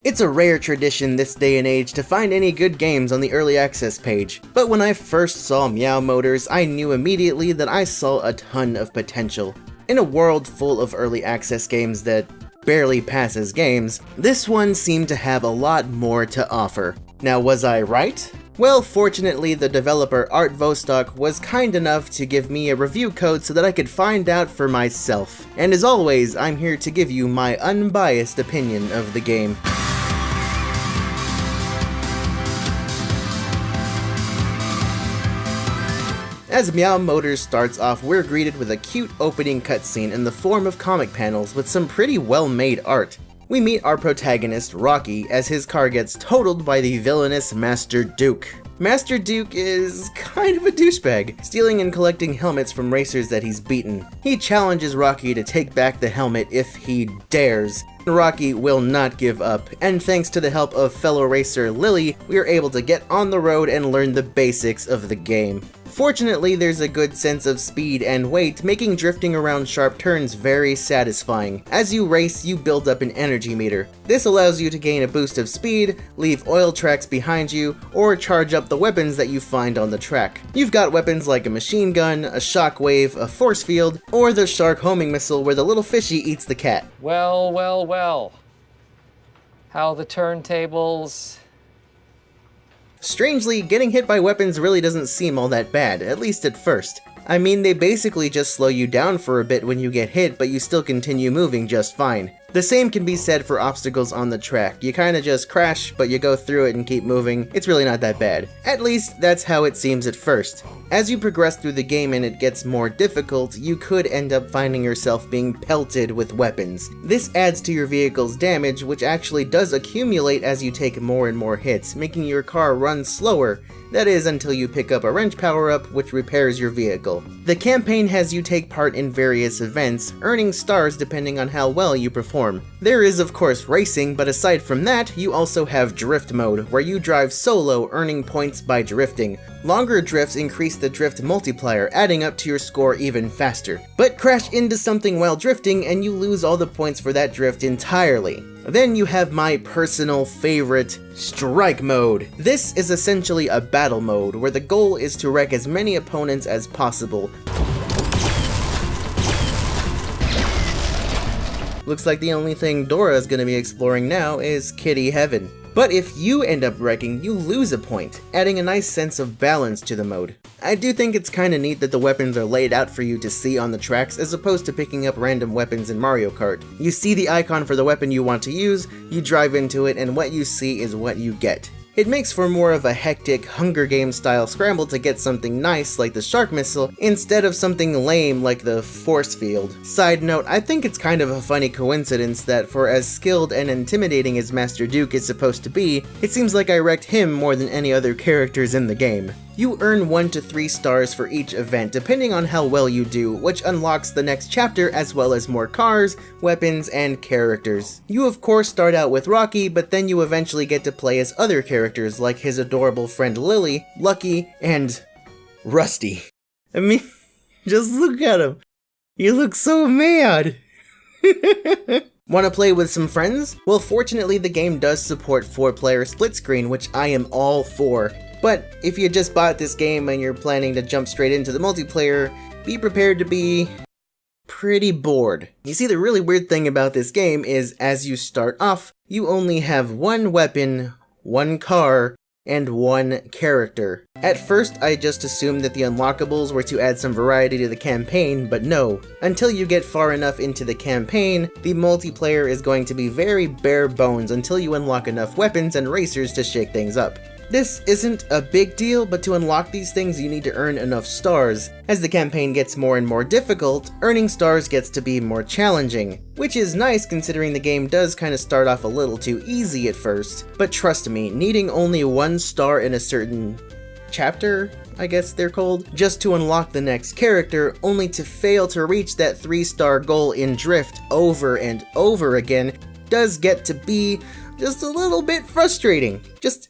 It's a rare tradition this day and age to find any good games on the early access page, but when I first saw Meow Motors, I knew immediately that I saw a ton of potential. In a world full of early access games that barely pass as games, this one seemed to have a lot more to offer. Now, was I right? Well, fortunately, the developer ArtVostok was kind enough to give me a review code so that I could find out for myself. And as always, I'm here to give you my unbiased opinion of the game. As Meow Motors starts off, we're greeted with a cute opening cutscene in the form of comic panels with some pretty well-made art. We meet our protagonist, Rocky, as his car gets totaled by the villainous Master Duke. Master Duke is kind of a douchebag, stealing and collecting helmets from racers that he's beaten. He challenges Rocky to take back the helmet if he dares. Rocky will not give up, and thanks to the help of fellow racer Lily, we are able to get on the road and learn the basics of the game. Fortunately, there's a good sense of speed and weight, making drifting around sharp turns very satisfying. As you race, you build up an energy meter. This allows you to gain a boost of speed, leave oil tracks behind you, or charge up the weapons that you find on the track. You've got weapons like a machine gun, a shockwave, a force field, or the shark homing missile where the little fishy eats the cat. Well. How the turntables... Strangely, getting hit by weapons really doesn't seem all that bad, at least at first. I mean, they basically just slow you down for a bit when you get hit, but you still continue moving just fine. The same can be said for obstacles on the track. You kinda just crash, but you go through it and keep moving. It's really not that bad. At least, that's how it seems at first. As you progress through the game and it gets more difficult, you could end up finding yourself being pelted with weapons. This adds to your vehicle's damage, which actually does accumulate as you take more and more hits, making your car run slower. That is, until you pick up a wrench power-up, which repairs your vehicle. The campaign has you take part in various events, earning stars depending on how well you perform. There is of course racing, but aside from that, you also have drift mode, where you drive solo, earning points by drifting. Longer drifts increase the drift multiplier, adding up to your score even faster. But crash into something while drifting and you lose all the points for that drift entirely. Then you have my personal favorite, Strike Mode. This is essentially a battle mode, where the goal is to wreck as many opponents as possible. Looks like the only thing Dora is going to be exploring now is Kitty Heaven. But if you end up wrecking, you lose a point, adding a nice sense of balance to the mode. I do think it's kinda neat that the weapons are laid out for you to see on the tracks as opposed to picking up random weapons in Mario Kart. You see the icon for the weapon you want to use, you drive into it, and what you see is what you get. It makes for more of a hectic Hunger Games style scramble to get something nice like the shark missile instead of something lame like the force field. Side note, I think it's kind of a funny coincidence that for as skilled and intimidating as Master Duke is supposed to be, it seems like I wrecked him more than any other characters in the game. You earn 1 to 3 stars for each event depending on how well you do, which unlocks the next chapter as well as more cars, weapons, and characters. You of course start out with Rocky, but then you eventually get to play as other characters like his adorable friend Lily, Lucky, and Rusty. I mean, just look at him. You look so mad. Wanna play with some friends? Well, fortunately the game does support 4-player split screen, which I am all for. But if you just bought this game and you're planning to jump straight into the multiplayer, be prepared to be pretty bored. You see, the really weird thing about this game is as you start off, you only have 1 weapon, 1 car, and 1 character. At first, I just assumed that the unlockables were to add some variety to the campaign, but no. Until you get far enough into the campaign, the multiplayer is going to be very bare bones until you unlock enough weapons and racers to shake things up. This isn't a big deal, but to unlock these things you need to earn enough stars. As the campaign gets more and more difficult, earning stars gets to be more challenging. Which is nice considering the game does kinda start off a little too easy at first. But trust me, needing only 1 star in a certain chapter, I guess they're called, just to unlock the next character, only to fail to reach that 3-star goal in Drift over and over again, does get to be just a little bit frustrating. Just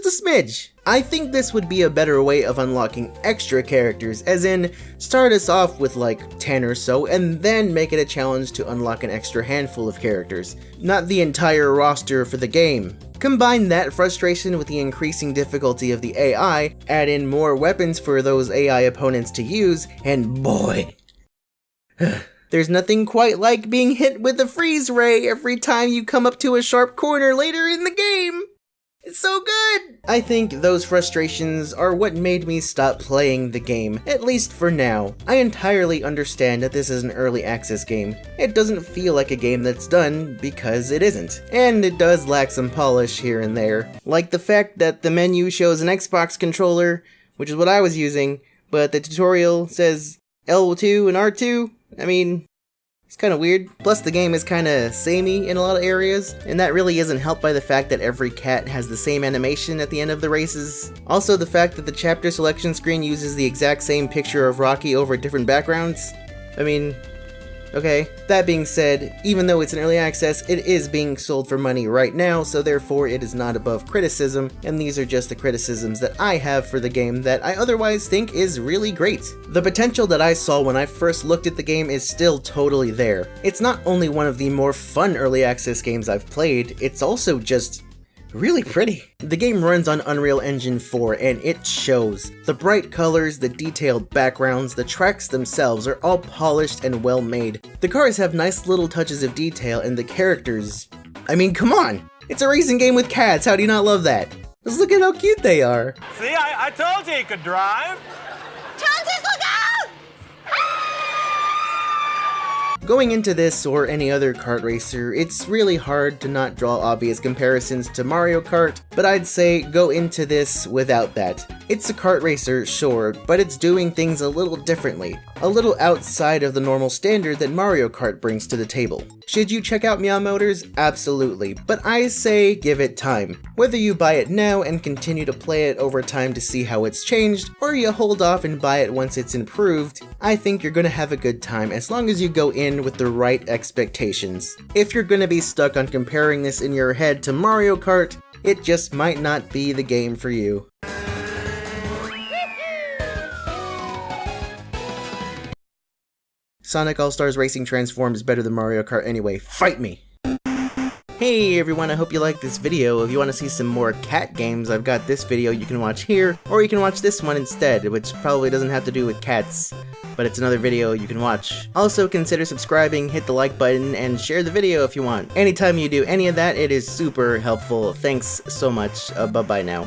a smidge. I think this would be a better way of unlocking extra characters, as in, start us off with like 10 or so, and then make it a challenge to unlock an extra handful of characters, not the entire roster for the game. Combine that frustration with the increasing difficulty of the AI, add in more weapons for those AI opponents to use, and boy, there's nothing quite like being hit with a freeze ray every time you come up to a sharp corner later in the game! It's so good! I think those frustrations are what made me stop playing the game, at least for now. I entirely understand that this is an early access game. It doesn't feel like a game that's done, because it isn't. And it does lack some polish here and there. Like the fact that the menu shows an Xbox controller, which is what I was using, but the tutorial says L2 and R2. I mean, it's kinda weird. Plus the game is kinda samey in a lot of areas, and that really isn't helped by the fact that every cat has the same animation at the end of the races. Also the fact that the chapter selection screen uses the exact same picture of Rocky over different backgrounds. I mean, okay. That being said, even though it's an early access, it is being sold for money right now, so therefore it is not above criticism, and these are just the criticisms that I have for the game that I otherwise think is really great. The potential that I saw when I first looked at the game is still totally there. It's not only one of the more fun early access games I've played, it's also just really pretty. The game runs on Unreal Engine 4 and it shows. The bright colors, the detailed backgrounds, the tracks themselves are all polished and well made. The cars have nice little touches of detail and the characters, I mean, come on! It's a racing game with cats, how do you not love that? Just look at how cute they are. See, I told you he could drive. Jonesy, look out! Going into this or any other kart racer, it's really hard to not draw obvious comparisons to Mario Kart, but I'd say go into this without that. It's a kart racer, sure, but it's doing things a little differently, a little outside of the normal standard that Mario Kart brings to the table. Should you check out Meow Motors? Absolutely, but I say give it time. Whether you buy it now and continue to play it over time to see how it's changed, or you hold off and buy it once it's improved, I think you're gonna have a good time as long as you go in with the right expectations. If you're gonna be stuck on comparing this in your head to Mario Kart, it just might not be the game for you. Sonic All-Stars Racing Transformed is better than Mario Kart anyway. Fight me! Hey everyone, I hope you liked this video. If you want to see some more cat games, I've got this video you can watch here, or you can watch this one instead, which probably doesn't have to do with cats, but it's another video you can watch. Also, consider subscribing, hit the like button, and share the video if you want. Anytime you do any of that, it is super helpful. Thanks so much. Bye-bye now.